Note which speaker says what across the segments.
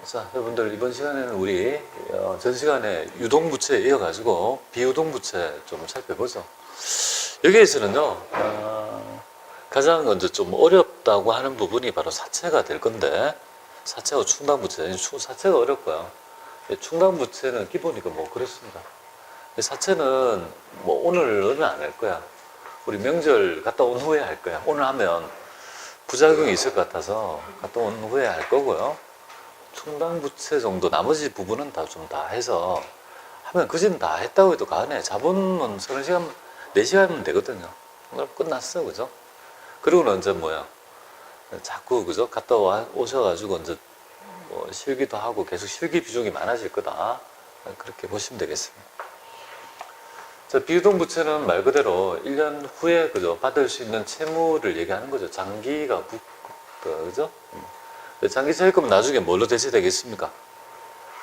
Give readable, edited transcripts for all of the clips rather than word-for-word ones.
Speaker 1: 자, 여러분들 이번 시간에는 우리 전 시간에 유동부채에 이어가지고 비유동부채 좀 살펴보죠. 여기에서는요 가장 먼저 좀 어렵다고 하는 부분이 바로 사채가 될 건데, 사채하고 충당부채, 사채가 어렵고요. 충당부채는 기본이고 뭐 그렇습니다. 사채는 뭐 오늘은 안 할 거야. 우리 명절 갔다 온 후에 할 거야. 오늘 하면 부작용이 있을 것 같아서 갔다 온 후에 할 거고요. 충당부채 정도 나머지 부분은 다 해서 하면 그지는 다 했다고 해도 가네. 자본은 30시간 4시간이면 되거든요. 그럼 끝났어, 그죠? 그리고는 이제 뭐야, 자꾸 그죠, 갔다 오셔가지고 이제 뭐 실기도 하고 계속 실기 비중이 많아질 거다, 그렇게 보시면 되겠습니다. 자, 비유동부채는 말 그대로 1년 후에 그죠, 받을 수 있는 채무를 얘기하는 거죠. 장기가 그죠? 장기 차입금은 나중에 뭘로 대체되겠습니까?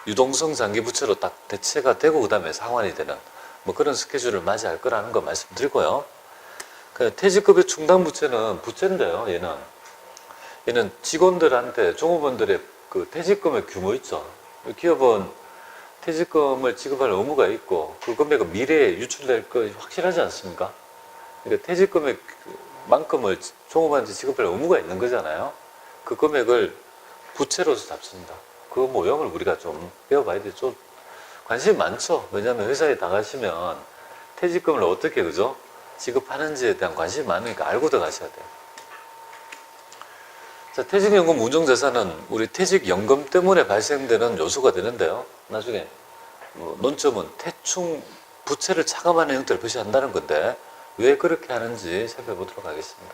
Speaker 1: 유동성 장기 부채로 딱 대체가 되고 그 다음에 상환이 되는 뭐 그런 스케줄을 맞이할 거라는 거 말씀드리고요. 퇴직급여 충당부채는 부채인데요. 얘는 직원들한테, 종업원들의 그 퇴직금의 규모 있죠. 기업은 퇴직금을 지급할 의무가 있고 그 금액은 미래에 유출될 거 확실하지 않습니까? 그러니까 퇴직금의 만큼을 종업원한테 지급할 의무가 있는 거잖아요. 그 금액을 부채로서 잡습니다. 그 모형을 우리가 좀 배워봐야 되죠. 관심이 많죠. 왜냐하면 회사에 나가시면 퇴직금을 어떻게 그죠, 지급하는지에 대한 관심이 많으니까 알고 들어가셔야 돼요. 자, 퇴직연금 운용자산은 우리 퇴직연금 때문에 발생되는 요소가 되는데요. 나중에 논점은 퇴충 부채를 차감하는 형태를 표시한다는 건데 왜 그렇게 하는지 살펴보도록 하겠습니다.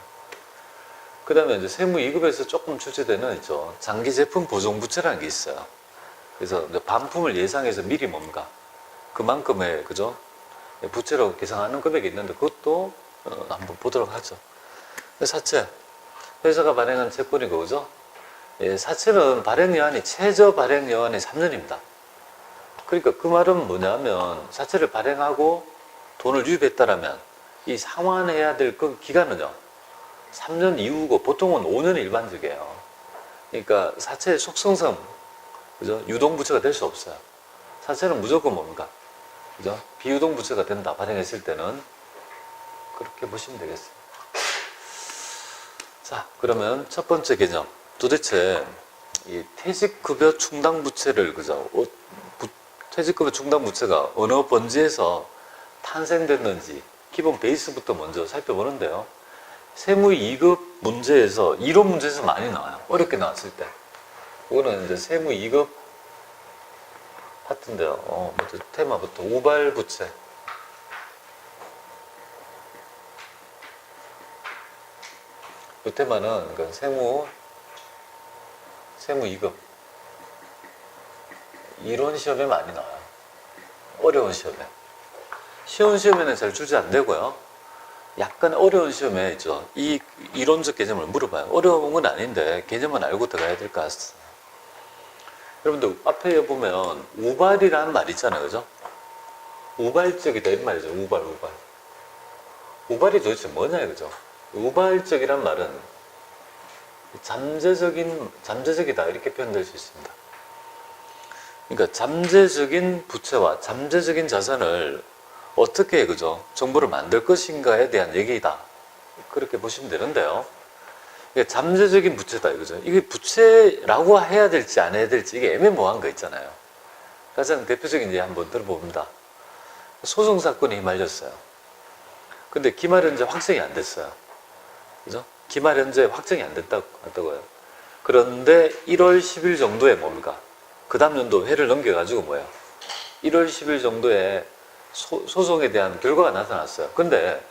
Speaker 1: 그 다음에 이제 세무 2급에서 조금 출제되는 있죠, 장기 제품 보존 부채라는 게 있어요. 그래서 반품을 예상해서 미리 뭔가 그만큼의 그죠, 부채로 계산하는 금액이 있는데 그것도 한번 보도록 하죠. 사채, 회사가 발행한 채권이고 그죠. 사채는 발행여한이 최저 발행여한이 3년입니다. 그러니까 그 말은 뭐냐면 사채를 발행하고 돈을 유입했다라면 이 상환해야 될 그 기간은요 3년 이후고 보통은 5년이 일반적이에요. 그러니까 사채의 속성상 그죠, 유동부채가 될 수 없어요. 사채는 무조건 뭡니까, 그죠, 비유동부채가 된다, 발행했을 때는. 그렇게 보시면 되겠습니다. 자, 그러면 첫 번째 개념, 도대체 이 퇴직급여 충당부채를 그죠, 퇴직급여 충당부채가 어느 번지에서 탄생됐는지 기본 베이스부터 먼저 살펴보는데요. 세무 2급 문제에서, 이론 문제에서 많이 나와요. 어렵게 나왔을 때. 이거는 이제 세무 2급 파트인데요. 먼저 테마부터 우발부채. 이 테마는 그러니까 세무 2급. 이론 시험에 많이 나와요. 어려운 시험에. 쉬운 시험에는 잘 출제 안 되고요. 약간 어려운 시험에 있죠, 이 이론적 개념을 물어봐요. 어려운 건 아닌데 개념은 알고 들어가야 될 것 같습니다. 여러분들 앞에 보면 우발이라는 말 있잖아요, 그죠? 우발적이다 이런 말이죠. 우발이 도대체 뭐냐 이거죠. 우발적이란 말은 잠재적이다 이렇게 표현될 수 있습니다. 그러니까 잠재적인 부채와 잠재적인 자산을 어떻게 그죠, 정보를 만들 것인가에 대한 얘기다, 그렇게 보시면 되는데요. 이게 잠재적인 부채다 이거죠. 이게 부채라고 해야 될지 안 해야 될지 이게 애매모호한 거 있잖아요. 가장 대표적인 예 한번 들어봅니다. 소송 사건에 휘말렸어요. 근데 기말 현재 확정이 안 됐어요. 그죠? 기말 현재 확정이 안 됐다고요. 그런데 1월 10일 정도에 뭡니까, 그 다음 연도 회를 넘겨가지고 뭐예요, 1월 10일 정도에 소송에 대한 결과가 나타났어요. 근데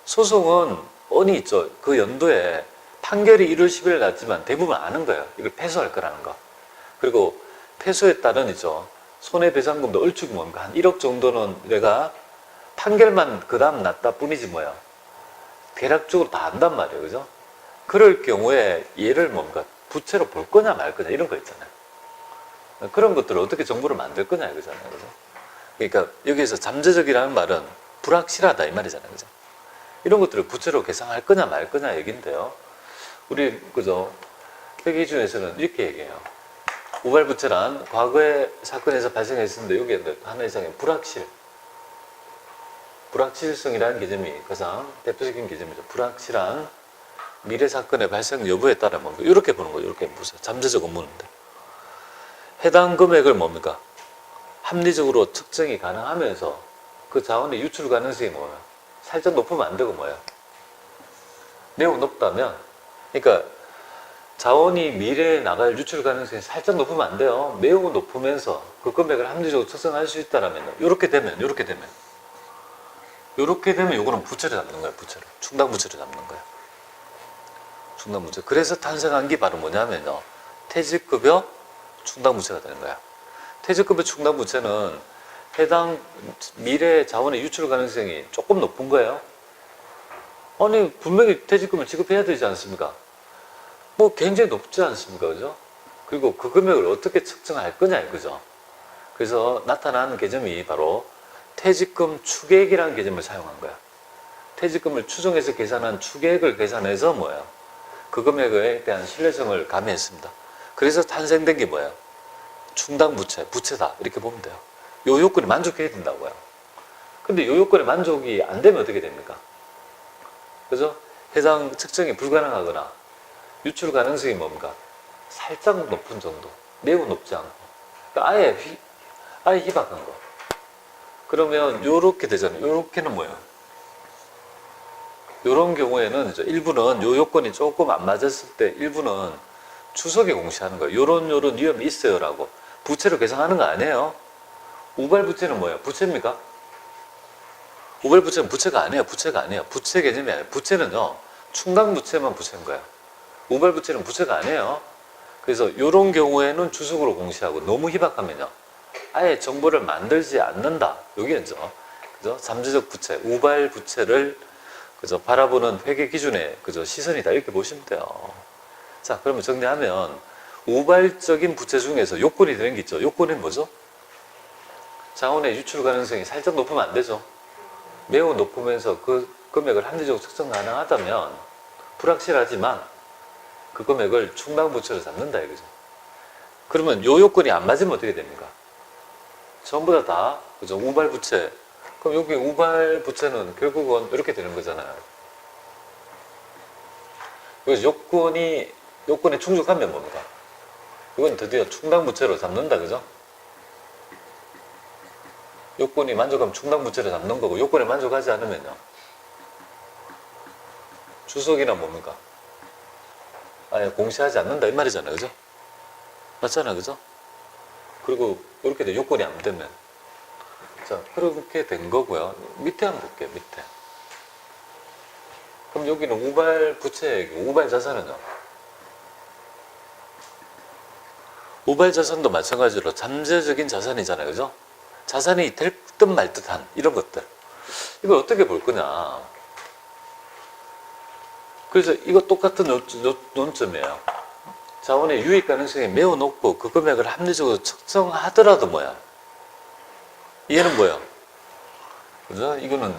Speaker 1: 소송은 뻔히 있죠. 그 연도에 판결이 1월 10일에 났지만 대부분 아는 거예요. 이걸 패소할 거라는 거. 그리고 패소에 따른 있죠, 손해배상금도 얼추 뭡니까, 한 1억 정도는 내가 판결만 그 다음 났다 뿐이지 뭐야, 대략적으로 다 안단 말이에요. 그죠? 그럴 경우에 얘를 뭡니까, 부채로 볼 거냐 말 거냐 이런 거 있잖아요. 그런 것들을 어떻게 정보를 만들 거냐 이거잖아요. 그죠? 그러니까 여기에서 잠재적이라는 말은 불확실하다 이 말이잖아요. 그죠? 이런 것들을 부채로 계산할 거냐 말 거냐 얘기인데요. 우리 그죠, 회계 기준에서는 이렇게 얘기해요. 우발부채란 과거의 사건에서 발생했었는데 여기에 하나 이상의 불확실성이라는 개념이 가장 대표적인 개념이죠. 불확실한 미래 사건의 발생 여부에 따라 뭡니까? 이렇게 보는 거예요. 이렇게 보세요. 잠재적 업무인데 해당 금액을 뭡니까? 합리적으로 측정이 가능하면서 그 자원의 유출 가능성이 뭐예요? 살짝 높으면 안 되고 뭐예요? 매우 높다면, 그러니까 자원이 미래에 나갈 유출 가능성이 살짝 높으면 안 돼요. 매우 높으면서 그 금액을 합리적으로 측정할 수 있다라면 이렇게 되면 요거는 부채를 잡는 거예요. 부채를. 충당 부채를 잡는 거예요. 충당 부채. 그래서 탄생한 게 바로 뭐냐면요. 퇴직급여 충당 부채가 되는 거야. 퇴직급여 충당 부채는 해당 미래 자원의 유출 가능성이 조금 높은 거예요. 아니 분명히 퇴직금을 지급해야 되지 않습니까? 뭐 굉장히 높지 않습니까? 그죠? 그리고 그 금액을 어떻게 측정할 거냐 이거죠. 그래서 나타나는 개념이 바로 퇴직금 추계액이라는 개념을 사용한 거야. 퇴직금을 추정해서 계산한 추계액을 계산해서 뭐예요? 그 금액에 대한 신뢰성을 가미했습니다. 그래서 탄생된 게 뭐예요? 충당 부채, 부채다 이렇게 보면 돼요. 요 요건이 만족해야 된다고요. 근데 요 요건이 만족이 안 되면 어떻게 됩니까? 그죠? 해당 측정이 불가능하거나 유출 가능성이 뭡니까? 살짝 높은 정도, 매우 높지 않고, 그러니까 아예 희박한 거. 그러면 요렇게 되잖아요. 요렇게는 뭐예요? 요런 경우에는 이제 일부는 요 요건이 조금 안 맞았을 때 일부는 추석에 공시하는 거예요. 요런 위험이 있어요라고. 부채로 계산하는 거 아니에요. 우발부채는 뭐예요? 부채입니까? 우발부채는 부채가 아니에요. 부채 개념이 아니에요. 부채는요, 충당부채만 부채인 거예요. 우발부채는 부채가 아니에요. 그래서 이런 경우에는 주석으로 공시하고 너무 희박하면요, 아예 정보를 만들지 않는다. 여기죠. 그죠? 잠재적 부채, 우발부채를 그죠? 바라보는 회계 기준의 그죠? 시선이다. 이렇게 보시면 돼요. 자, 그러면 정리하면 우발적인 부채 중에서 요건이 되는 게 있죠. 요건은 뭐죠? 자원의 유출 가능성이 살짝 높으면 안 되죠. 매우 높으면서 그 금액을 합리적으로 측정 가능하다면 불확실하지만 그 금액을 충당부채로 잡는다 이거죠. 그러면 요 요건이 안 맞으면 어떻게 됩니까? 전부 다 그죠? 우발부채. 그럼 여기 우발부채는 결국은 이렇게 되는 거잖아요. 그래서 요건에 충족하면 뭡니까? 이건 드디어 충당부채로 잡는다 그죠? 요건이 만족하면 충당부채를 잡는 거고, 요건에 만족하지 않으면요, 주석이나 뭡니까? 아예 공시하지 않는다 이 말이잖아요. 그죠? 맞잖아요. 그죠? 그리고 이렇게 돼 요건이 안 되면, 자, 그렇게 된 거고요. 밑에 한번 볼게요. 밑에. 그럼 여기는 우발부채, 우발자산은요, 우발자산도 마찬가지로 잠재적인 자산이잖아요. 그죠? 자산이 될 듯 말 듯한 이런 것들, 이걸 어떻게 볼 거냐. 그래서 이거 똑같은 논점이에요. 자원의 유입 가능성이 매우 높고 그 금액을 합리적으로 측정하더라도 뭐야, 얘는 뭐야, 그죠? 이거는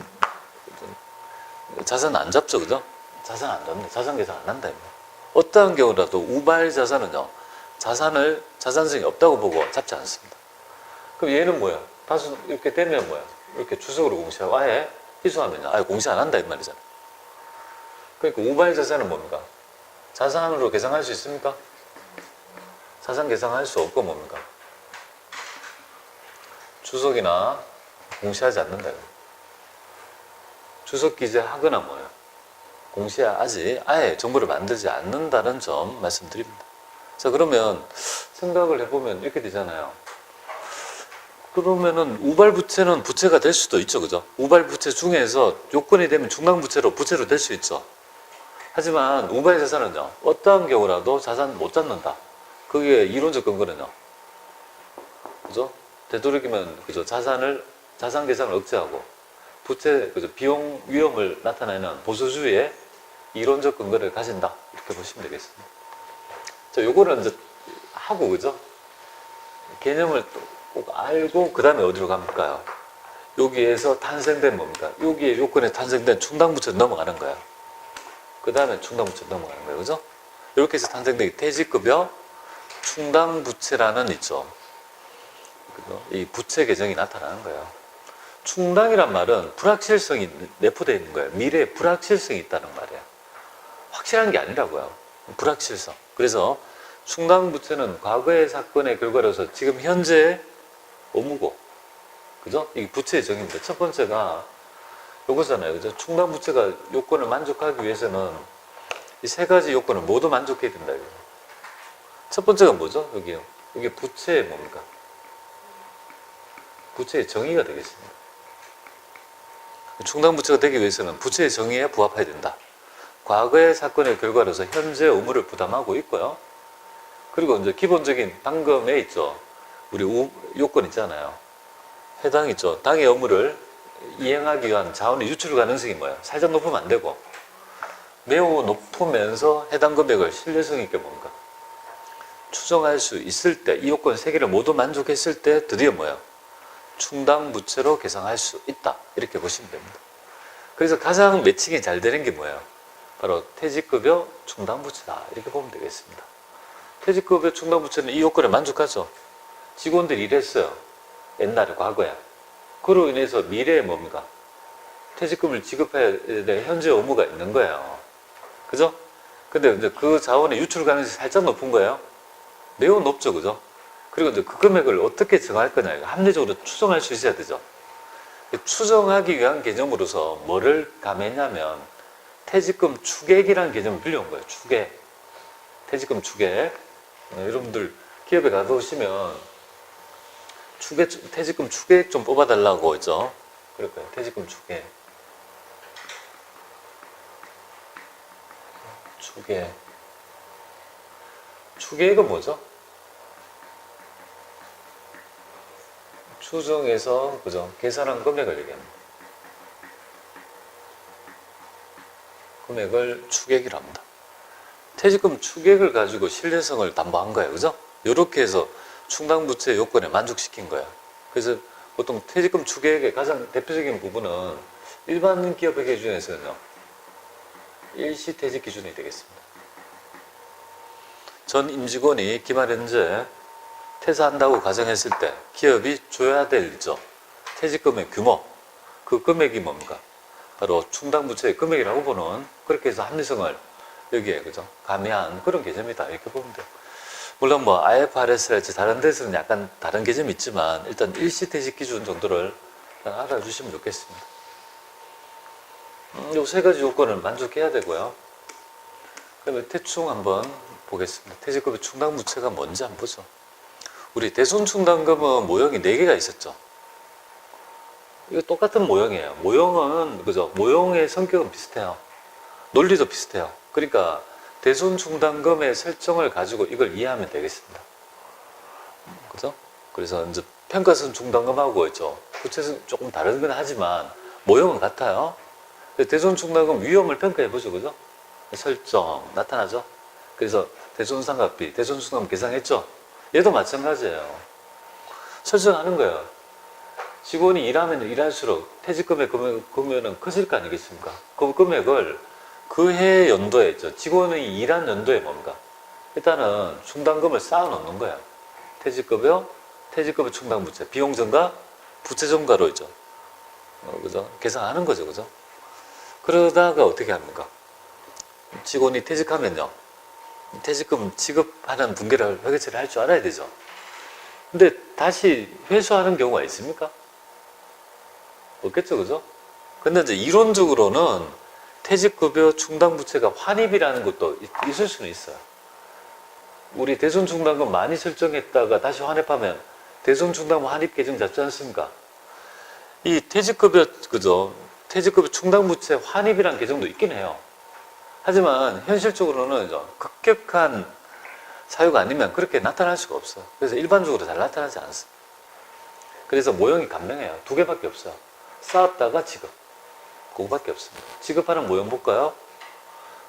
Speaker 1: 자산 안 잡죠. 그죠? 자산 안 잡네. 자산 계산 안 한다. 어떠한 경우라도 우발 자산은요, 자산성이 없다고 보고 잡지 않습니다. 그럼 얘는 뭐야? 다수 이렇게 되면 뭐야? 이렇게 주석으로 공시하고 아예 희소하면요, 아예 공시 안 한다 이 말이잖아요. 그러니까 우발 자산은 뭡니까? 자산으로 계산할 수 있습니까? 자산 계산할 수 없고 뭡니까? 주석이나 공시하지 않는다. 주석 기재하거나 뭐예요? 공시하지 아예 정보를 만들지 않는다는 점 말씀드립니다. 자, 그러면 생각을 해보면 이렇게 되잖아요. 그러면은 우발부채는 부채가 될 수도 있죠. 그죠? 우발부채 중에서 요건이 되면 충당부채로 부채로 될 수 있죠. 하지만 우발자산은요, 어떠한 경우라도 자산 못 잡는다. 그게 이론적 근거는요, 그죠? 되도록이면 그죠? 자산 계산을 억제하고 부채 그죠? 비용 위험을 나타내는 보수주의의 이론적 근거를 가진다. 이렇게 보시면 되겠습니다. 자, 요거는 이제 하고 그죠? 개념을 꼭 알고 그 다음에 어디로 갈까요? 여기에서 탄생된 뭡니까? 여기에 요건에 탄생된 충당부채로 넘어가는 거야. 그 다음에 충당부채로 넘어가는 거예요. 그죠? 이렇게 해서 탄생된 퇴직급여 충당부채라는 있죠. 이 부채 계정이 나타나는 거예요. 충당이란 말은 불확실성이 내포되어 있는 거예요. 미래에 불확실성이 있다는 말이에요. 확실한 게 아니라고요. 불확실성. 그래서 충당부채는 과거의 사건의 결과로서 지금 현재 의무고, 그죠? 이게 부채의 정의인데, 첫 번째가 요거잖아요. 그죠? 충당부채가 요건을 만족하기 위해서는 이 세 가지 요건을 모두 만족해야 된다. 이거죠. 첫 번째가 뭐죠? 여기요. 이게 부채의 뭡니까? 부채의 정의가 되겠습니다. 충당부채가 되기 위해서는 부채의 정의에 부합해야 된다. 과거의 사건의 결과로서 현재 의무를 부담하고 있고요. 그리고 이제 기본적인 당금에 있죠. 우리 요건 있잖아요. 해당 있죠. 당의 의무를 이행하기 위한 자원의 유출 가능성이 뭐예요? 살짝 높으면 안 되고 매우 높으면서 해당 금액을 신뢰성 있게 뭔가 추정할 수 있을 때, 이 요건 세 개를 모두 만족했을 때 드디어 뭐예요? 충당부채로 계상할 수 있다. 이렇게 보시면 됩니다. 그래서 가장 매칭이 잘 되는 게 뭐예요? 바로 퇴직급여 충당부채다. 이렇게 보면 되겠습니다. 퇴직급여 충당부채는 이 요건에 만족하죠. 직원들이 일했어요. 옛날에, 과거에. 그로 인해서 미래에 뭡니까? 퇴직금을 지급해야 될 현재 의무가 있는 거예요. 그죠? 근데 이제 그 자원의 유출 가능성이 살짝 높은 거예요. 매우 높죠. 그죠? 그리고 이제 그 금액을 어떻게 정할 거냐. 합리적으로 추정할 수 있어야 되죠. 추정하기 위한 개념으로서 뭐를 가매냐면 퇴직금 추객이라는 개념을 빌려온 거예요. 추객. 퇴직금 추객. 여러분들 기업에 가보시면 퇴직금 추객 좀 뽑아달라고 했죠. 그럴 거예요. 퇴직금 추객. 추객. 추객은 뭐죠? 추정해서, 그죠? 계산한 금액을 얘기합니다. 금액을 추객이라 합니다. 퇴직금 추객을 가지고 신뢰성을 담보한 거예요. 그죠? 이렇게 해서 충당부채 요건에 만족시킨 거예요. 그래서 보통 퇴직금 추객의 가장 대표적인 부분은 일반 기업의 기준에서는요, 일시퇴직 기준이 되겠습니다. 전 임직원이 기말 현재 퇴사한다고 가정했을 때 기업이 줘야 될 있죠. 퇴직금의 규모, 그 금액이 뭡니까? 바로 충당부채의 금액이라고 보는, 그렇게 해서 합리성을 여기에, 그죠? 가미한 그런 개념이다. 이렇게 보면 돼요. 물론 뭐 IFRS랄지 다른 데서는 약간 다른 개념이 있지만 일단 일시퇴직 기준 정도를 알아주시면 좋겠습니다. 이 세 가지 요건을 만족해야 되고요. 그러면 대충 한번 보겠습니다. 퇴직급여 충당부채가 뭔지 한번 보죠. 우리 대손충당금은 모형이 4개가 있었죠. 이거 똑같은 모형이에요. 모형은, 그죠? 모형의 성격은 비슷해요. 논리도 비슷해요. 그러니까 대손충당금의 설정을 가지고 이걸 이해하면 되겠습니다. 그죠? 그래서 이제 평가선 충당금하고 있죠. 구체는 조금 다른 건 하지만 모형은 같아요. 대손충당금 위험을 평가해보죠. 그죠? 설정 나타나죠. 그래서 대손상각비, 대손충당금 계산했죠. 얘도 마찬가지예요. 설정하는 거예요. 직원이 일하면 일할수록 퇴직금의 금액은 커질 거 아니겠습니까? 그 금액을 그 해 연도에 있죠. 직원이 일한 연도에 뭡니까? 일단은 충당금을 쌓아 놓는 거예요. 퇴직급여 충당부채, 비용 증가, 부채 증가로 있죠. 그죠? 계산하는 거죠. 그죠? 그러다가 어떻게 합니까? 직원이 퇴직하면요. 퇴직금 지급하는 분기를 회계처리 할 줄 알아야 되죠. 근데 다시 회수하는 경우가 있습니까? 없겠죠. 그죠? 근데 이제 이론적으로는 퇴직급여 충당부채가 환입이라는 것도 있을 수는 있어요. 우리 대손충당금 많이 설정했다가 다시 환입하면 대손충당금 환입 계정 잡지 않습니까? 이 퇴직급여, 그죠? 퇴직급여 충당부채 환입이라는 계정도 있긴 해요. 하지만 현실적으로는 급격한 사유가 아니면 그렇게 나타날 수가 없어요. 그래서 일반적으로 잘 나타나지 않습니다. 그래서 모형이 간명해요. 2개밖에 없어요. 쌓았다가 지급. 그거밖에 없습니다. 지급하는 모형 볼까요?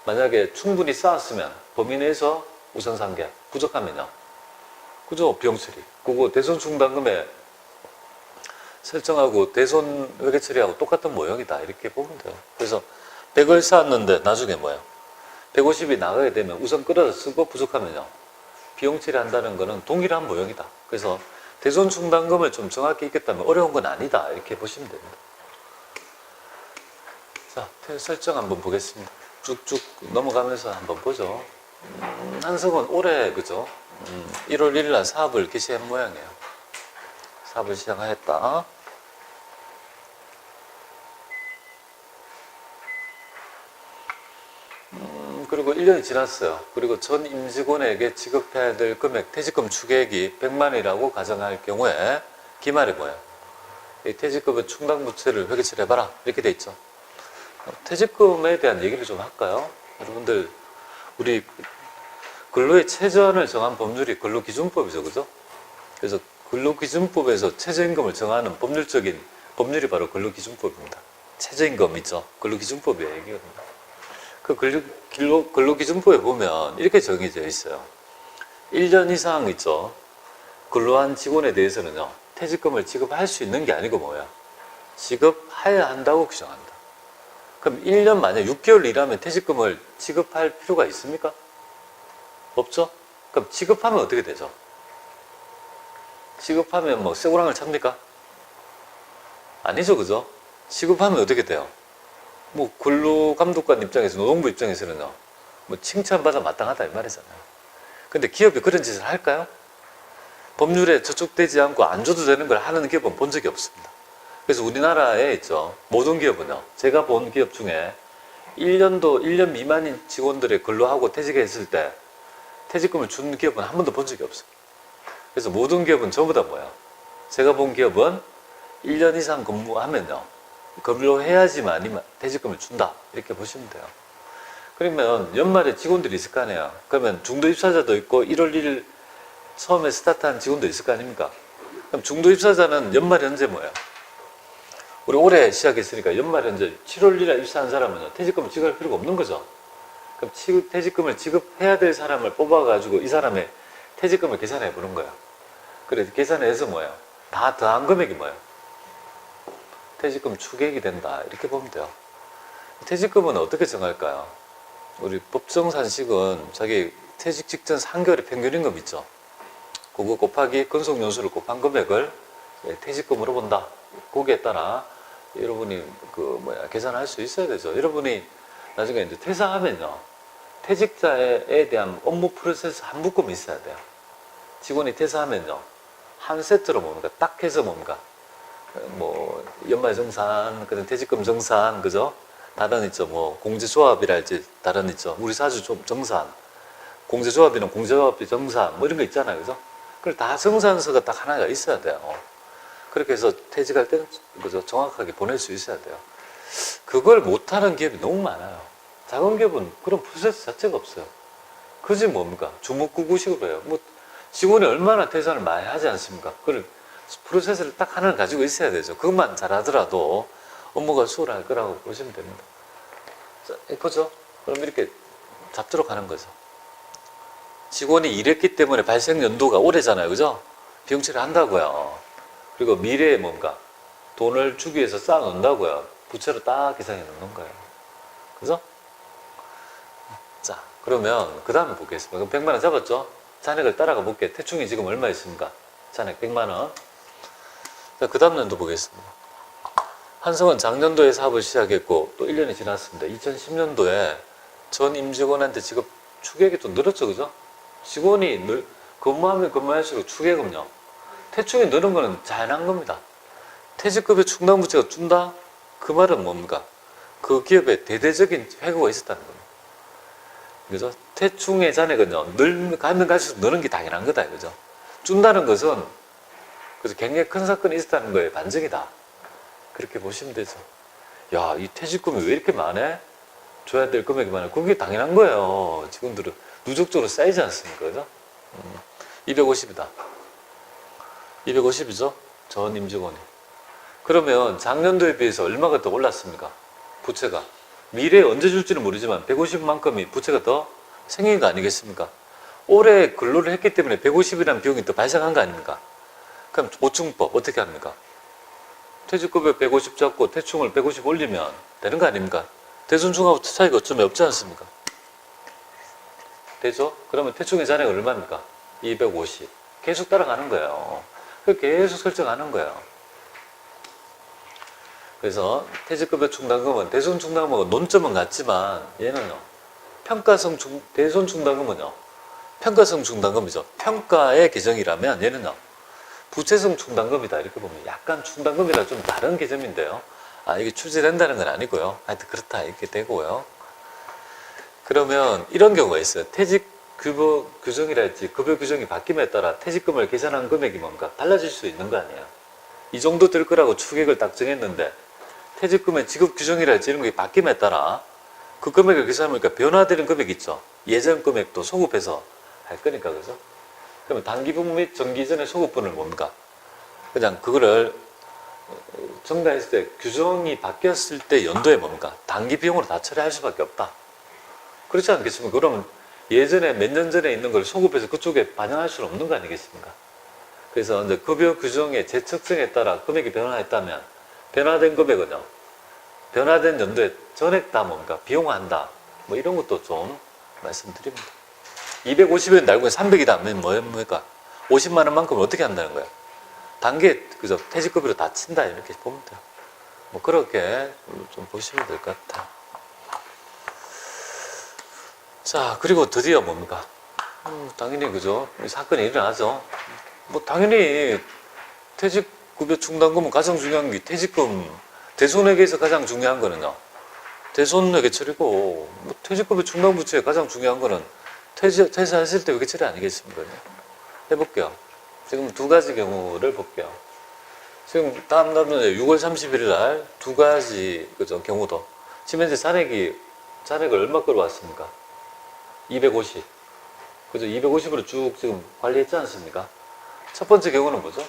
Speaker 1: 만약에 충분히 쌓았으면 범위 내에서 우선상계, 부족하면요. 그죠? 비용 처리. 그거 대손충당금에 설정하고 대손 회계 처리하고 똑같은 모형이다. 이렇게 보면 돼요. 그래서 100을 쌓았는데 나중에 뭐예요? 150이 나가게 되면 우선 끌어서 쓰고 부족하면요. 비용 처리한다는 것은 동일한 모형이다. 그래서 대손 충당금을 좀 정확히 읽겠다면 어려운 건 아니다. 이렇게 보시면 됩니다. 자, 설정 한번 보겠습니다. 쭉쭉 넘어가면서 한번 보죠. 한석은 올해 그죠? 1월 1일 날 사업을 개시한 모양이에요. 사업을 시작하였다. 그리고 1년이 지났어요. 그리고 전 임직원에게 지급해야 될 금액, 퇴직금 추계액이 100만 원이라고 가정할 경우에 기말이 뭐예요? 이 퇴직금의 충당부채를 회계 처리해봐라. 이렇게 돼 있죠. 퇴직금에 대한 얘기를 좀 할까요? 여러분들, 우리 근로의 최저한을 정한 법률이 근로기준법이죠. 그죠? 그래서 근로기준법에서 최저임금을 정하는 법률이 바로 근로기준법입니다. 최저임금 있죠? 근로기준법이에요. 얘기거든요. 그 근로기준법에 보면 이렇게 정해져 있어요. 1년 이상 있죠. 근로한 직원에 대해서는요, 퇴직금을 지급할 수 있는 게 아니고 뭐야? 지급해야 한다고 규정한다. 그럼 1년 만약 6개월 일하면 퇴직금을 지급할 필요가 있습니까? 없죠? 그럼 지급하면 어떻게 되죠? 지급하면 뭐 쇠고랑을 찹니까? 아니죠, 그죠? 지급하면 어떻게 돼요? 뭐 근로감독관 입장에서, 노동부 입장에서는요, 뭐 칭찬받아 마땅하다 이 말이잖아요. 근데 기업이 그런 짓을 할까요? 법률에 저촉되지 않고 안 줘도 되는 걸 하는 기업은 본 적이 없습니다. 그래서 우리나라에 있죠, 모든 기업은요, 제가 본 기업 중에 1년 미만인 직원들의 근로하고 퇴직했을 때 퇴직금을 준 기업은 한 번도 본 적이 없어요. 그래서 모든 기업은 전부 다 뭐야? 제가 본 기업은 1년 이상 근무하면요, 근로해야지만 퇴직금을 준다. 이렇게 보시면 돼요. 그러면 연말에 직원들이 있을 거 아니에요. 그러면 중도 입사자도 있고 1월 1일 처음에 스타트한 직원도 있을 거 아닙니까? 그럼 중도 입사자는 연말 현재 뭐예요? 우리 올해 시작했으니까 연말 현재 7월 1일에 입사한 사람은 퇴직금을 지급할 필요가 없는 거죠. 그럼 퇴직금을 지급해야 될 사람을 뽑아가지고 이 사람의 퇴직금을 계산해 보는 거예요. 그래서 계산해서 뭐예요? 다 더한 금액이 뭐예요? 퇴직금 추계액이 된다. 이렇게 보면 돼요. 퇴직금은 어떻게 정할까요? 우리 법정산식은 자기 퇴직 직전 3개월의 평균임금 있죠. 그거 곱하기 근속연수를 곱한 금액을 퇴직금으로 본다. 거기에 따라 여러분이 계산할 수 있어야 되죠. 여러분이 나중에 이제 퇴사하면요, 퇴직자에 대한 업무 프로세스 한 묶음이 있어야 돼요. 직원이 퇴사하면요, 한 세트로 뭡니까? 딱 해서 뭡니까? 뭐 연말정산, 그다음 퇴직금 정산, 그죠? 다른 있죠, 뭐 공제조합이랄지 다른 있죠, 우리 사주 정산, 공제조합이나 공제조합비 정산, 뭐 이런 거 있잖아요, 그죠? 그걸 다 정산서가 딱 하나가 있어야 돼요. 그렇게 해서 퇴직할 때는 그죠, 정확하게 보낼 수 있어야 돼요. 그걸 못하는 기업이 너무 많아요. 작은 기업은 그런 프로세스 자체가 없어요. 그지 뭡니까? 주먹구구식으로 해요. 뭐 직원이 얼마나 퇴사를 많이 하지 않습니까? 그걸 프로세스를 딱 하나를 가지고 있어야 되죠. 그것만 잘하더라도 업무가 수월할 거라고 보시면 됩니다. 자, 그죠? 그럼 이렇게 잡도록 하는 거죠. 직원이 일했기 때문에 발생 연도가 오래잖아요. 그죠? 비용 처리 한다고요. 그리고 미래에 뭔가 돈을 주기 위해서 쌓아 놓는다고요. 부채로 딱 계산해 놓는 거예요. 그죠? 자, 그러면 그 다음에 보겠습니다. 그럼 100만 원 잡았죠? 잔액을 따라가 볼게요. 대충이 지금 얼마 있습니까? 잔액 100만 원. 자, 그 다음 년도 보겠습니다. 한성은 작년도에 사업을 시작했고 또 1년이 지났습니다. 2010년도에 전 임직원한테 지급 추계액이 또 늘었죠. 그죠? 직원이 근무하면 근무할수록 추계금요, 퇴충이 늘은 거는 자연한 겁니다. 퇴직급여 충당부채가 준다? 그 말은 뭡니까? 그 기업에 대대적인 회고가 있었다는 겁니다. 그죠? 퇴충의 잔액은요, 가면 갈수록 느는 게 당연한 거다. 그죠? 준다는 것은 그래서 굉장히 큰 사건이 있었다는 거에 반증이다. 그렇게 보시면 되죠. 야, 이 퇴직금이 왜 이렇게 많아? 줘야 될 금액이 많아. 그게 당연한 거예요. 직원들은 누적적으로 쌓이지 않습니까? 그죠? 250이다. 250이죠? 전 임직원이. 그러면 작년도에 비해서 얼마가 더 올랐습니까? 부채가. 미래에 언제 줄지는 모르지만 150만큼이 부채가 더 생긴 거 아니겠습니까? 올해 근로를 했기 때문에 150이라는 비용이 더 발생한 거 아닙니까? 그럼 보충법 어떻게 합니까? 퇴직급여 150 잡고 퇴충을 150 올리면 되는 거 아닙니까? 대손충하고 차이가 어쩌면 없지 않습니까? 되죠? 그러면 퇴충의 잔액은 얼마입니까? 250 계속 따라가는 거예요. 계속 설정하는 거예요. 그래서 퇴직급여 충당금은 대손 충당금하고 논점은 같지만 얘는요 평가성 대손 충당금은요 평가성 충당금이죠. 평가의 계정이라면 얘는요 부채성 충당금이다 이렇게 보면 약간 충당금이랑 좀 다른 개념인데요. 이게 출제된다는 건 아니고요. 하여튼 그렇다 이렇게 되고요. 그러면 이런 경우가 있어요. 퇴직급여 규정이랄지 급여 규정이 바뀜에 따라 퇴직금을 계산한 금액이 뭔가 달라질 수 있는 거 아니에요. 이 정도 될 거라고 추격을 딱 정했는데 퇴직금의 지급 규정이랄지 이런 게 바뀜에 따라 그 금액을 계산하니까 변화되는 금액 있죠. 예전 금액도 소급해서 할 거니까 그죠? 그러면 단기분 및 정기전의 소급분을 뭡니까? 그냥 그거를 증가했을 때 규정이 바뀌었을 때 연도에 뭡니까? 단기 비용으로 다 처리할 수밖에 없다. 그렇지 않겠습니까? 그러면 예전에 몇 년 전에 있는 걸 소급해서 그쪽에 반영할 수는 없는 거 아니겠습니까? 그래서 이제 급여 규정의 재측정에 따라 금액이 변화했다면 변화된 금액은요 변화된 연도에 전액 다 뭡니까? 비용화한다. 뭐 이런 것도 좀 말씀드립니다. 250원 날고 300이다 하면 뭡니까? 50만 원만큼 어떻게 한다는 거예요? 단계 그죠? 퇴직급여로 다 친다 이렇게 보면 돼요. 뭐 그렇게 좀 보시면 될 것 같아요. 자, 그리고 드디어 뭡니까? 당연히 그죠? 사건이 일어나죠. 뭐 당연히 퇴직급여 충당금은 가장 중요한 게 퇴직금 대손회계에서 가장 중요한 거는요. 대손회계 처리고 뭐 퇴직급여 충당부채에 가장 중요한 거는 퇴사했을 때 회계 처리 아니겠습니까? 해볼게요. 지금 두 가지 경우를 볼게요. 지금 다음 날은 6월 31일 날 두 가지 그죠 경우도 지금 현재 잔액을 얼마 끌어왔습니까? 250. 그죠? 250으로 쭉 지금 관리했지 않습니까? 첫 번째 경우는 뭐죠?